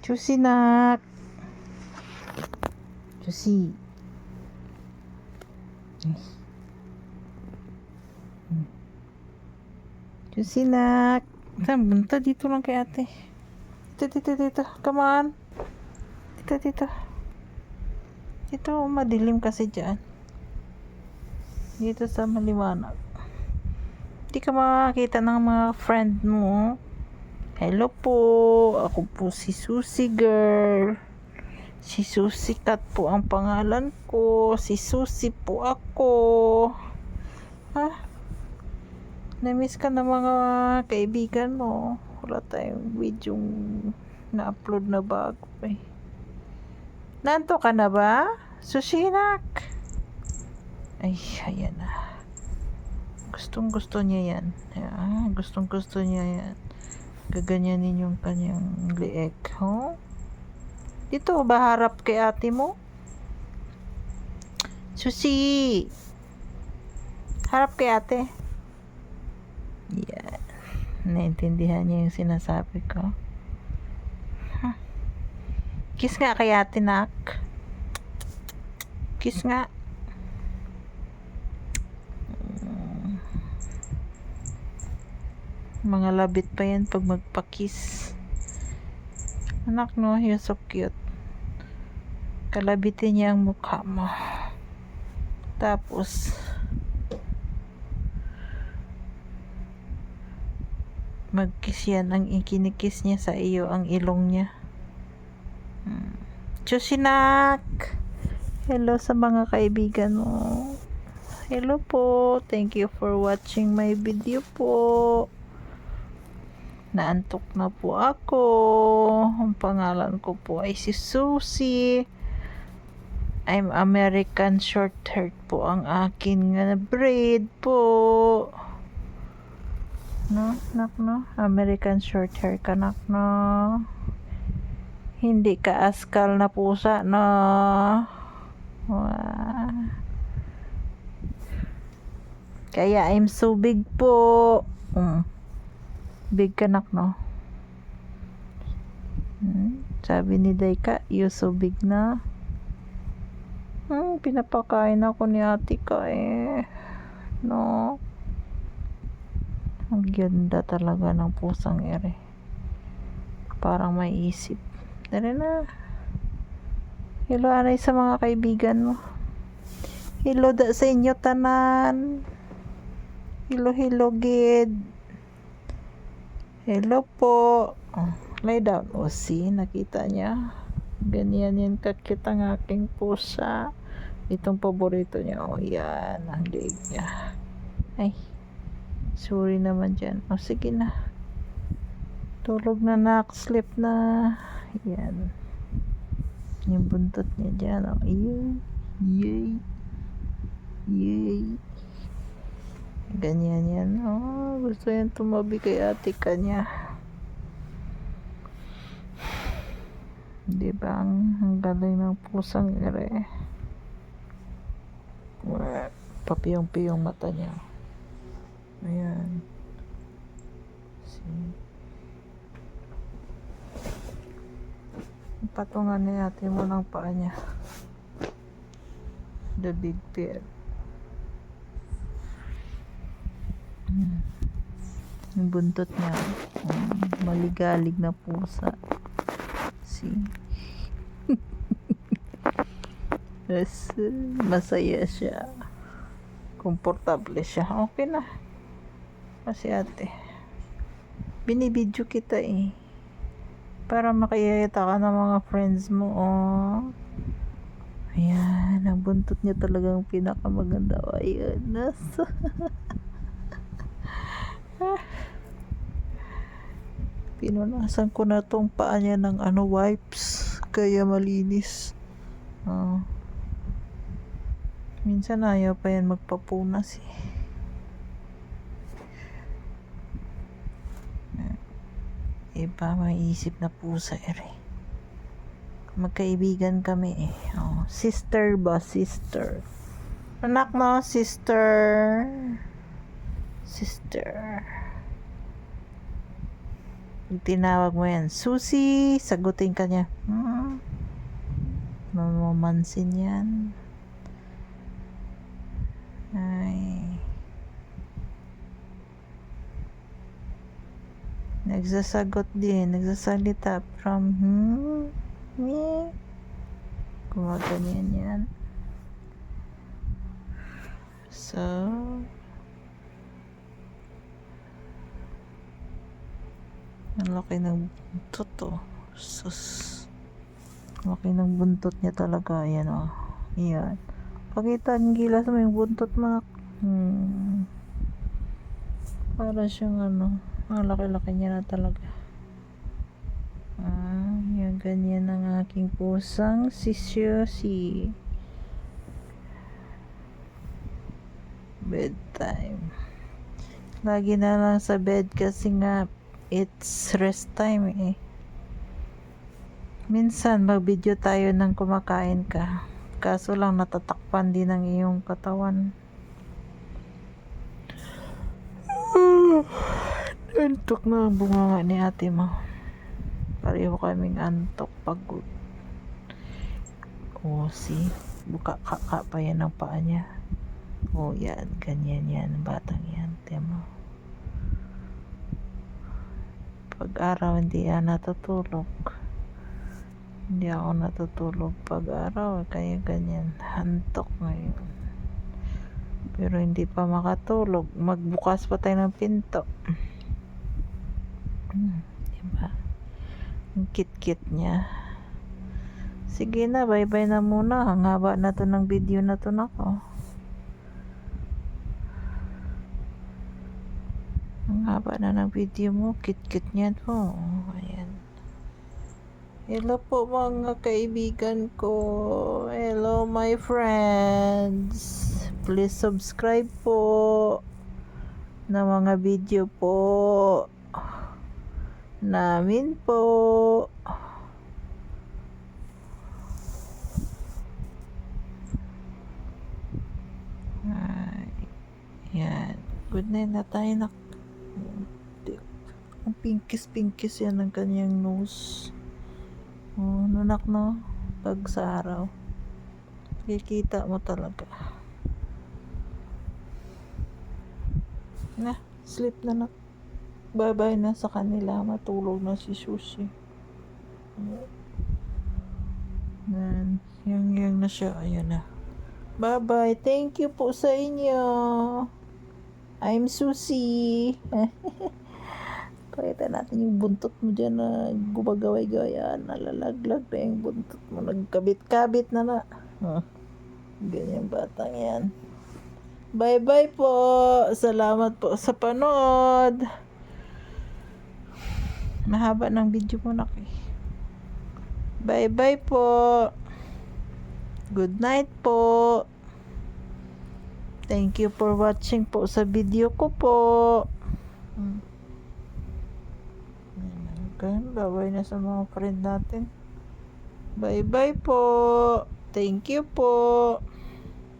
Juicy nak. Juicy. Juicy nak. Saan bunta? Dito lang kay ate. Dito. Come on. Dito. Dito, madilim kasi dyan. Dito sa maliwanag. Hindi ka makakita ng mga friend mo. Hello po. Ako po si Susie girl. Si Susie Cat po ang pangalan ko. Si Susie po ako. Ha? Na-miss ka ng mga kaibigan mo. Wala tayong video na-upload na bago eh. Nanto ka na ba? Susinak! Ay, ayan na. Gustong-gusto niya yan. Gustong-gusto niya yan. Gaganyanin yung kanyang leeg. Huh? Dito ba harap kay ate mo? Susi! Harap kay ate. Yan. Naintindihan niya yung sinasabi ko. Kiss nga kay ate nak. Kiss nga. Mga labit pa yan pag magpa-kiss. Anak no, you're so cute. Kalabitin niya ang mukha mo. Tapos mag-kiss yan. Ang ikinikiss niya sa iyo, ang ilong niya. Chusinak! Hello sa mga kaibigan mo. Hello po. Thank you for watching my video po. Naantok na po ako. Ang pangalan ko po ay si Susie. I'm American short hair po ang akin nga breed po. No? American short hair kanak no. Hindi ka askal na pusa no. Wow. Kaya I'm so big po. Big kanak no. Sabi ni Dayka, you so big na. Pinapakain ako ni ate ka eh. No. Ang ganda talaga ng pusang ere. Parang may isip. Tara na. Hello anay sa mga kaibigan mo. Hello da sa inyo tanan. Hello gid. Hello po. Lay down. See, nakita niya. Ganyan yan kakit ang aking pusa. Itong paborito niya. Yan. Ang liig niya. Ay. Sorry naman dyan. Sige na. Tulog na nak. Sleep na. Yan. Yung buntot niya dyan. Yay. Ganyan yan. Gusto yan tumabi kay ate kanya. Diba? Ang galing ng pusang ere. Papiyong-piyong mata niya. Ayan. See? Patungan ni ate mo ng paa niya. The big bear. Yung buntot niya. Maligalig na pusa. See? Yes, masaya siya. Komportable siya. Okay na. Kasi ate. Binibidyo kita eh. Para makiyayata ka ng mga friends mo. Ayan. Ang buntot niya talagang pinakamaganda. Ayan. Nasa. Pinunasan ko na tong paa niya ng wipes. Kaya malinis. Minsan ayaw pa yan magpapunas eh. Iba may isip na pusa ere. Magkaibigan kami eh. Sister ba? Sister. Anak no? Sister. Tinawag mo yan, Susi, sagutin ka niya. Mamamansin yan. Ay. Nagsasagot din, nagsasalita from me. Gumaganyan yan. So, ang laki ng buntot oh. Sus. Ang laki ng buntot niya talaga. Ayan oh. Ayan. Pakita ang gilas mo yung buntot mo. Para siyang ang laki-laki niya na talaga. Yan, ganyan ang aking pusang si Susie. Bedtime. Lagi na lang sa bed kasi nga it's rest time eh. Minsan mag-video tayo ng kumakain ka. Kaso lang natatakpan din ang iyong katawan. Antok na ang bunganga ni ate mo. Pareho kaming antok, pagod. See? Buka-kaka pa yan ang paa niya. Yan. Ganyan yan. Batang yan. Temo. Pag-araw hindi yan natutulog. Hindi ako natutulog pag-araw. Kaya ganyan. Antok ngayon. Pero hindi pa makatulog. Magbukas pa tayo ng pinto. Diba? Ang kit-kit niya. Sige na, bye-bye na muna. Ang haba na to ng video na to nako. Ang haba na ng video mo. Kit-kit niya to. Ayan. Hello po mga kaibigan ko. Hello my friends. Please subscribe po na mga video po namin po. Yan. Good night na tayo na. Ang pinkis yan ang kanyang nose. Nanak no. Pag sa araw. Kikita mo talaga. Na, sleep na. Bye-bye na sa kanila. Matulog na si Susie. Yang na siya. Ayan na. Bye-bye. Thank you po sa inyo. I'm Susie. Pakita natin yung buntot mo dyan na gumagaway-gaway. Nalalaglag na yung buntot mo. Nagkabit-kabit na. Ganyan batang yan. Bye-bye po. Salamat po sa panood. Mahaba ng video mo na. Bye-bye po. Good night po. Thank you for watching po sa video ko po. Bye-bye na sa mga friend natin. Bye-bye po. Thank you po.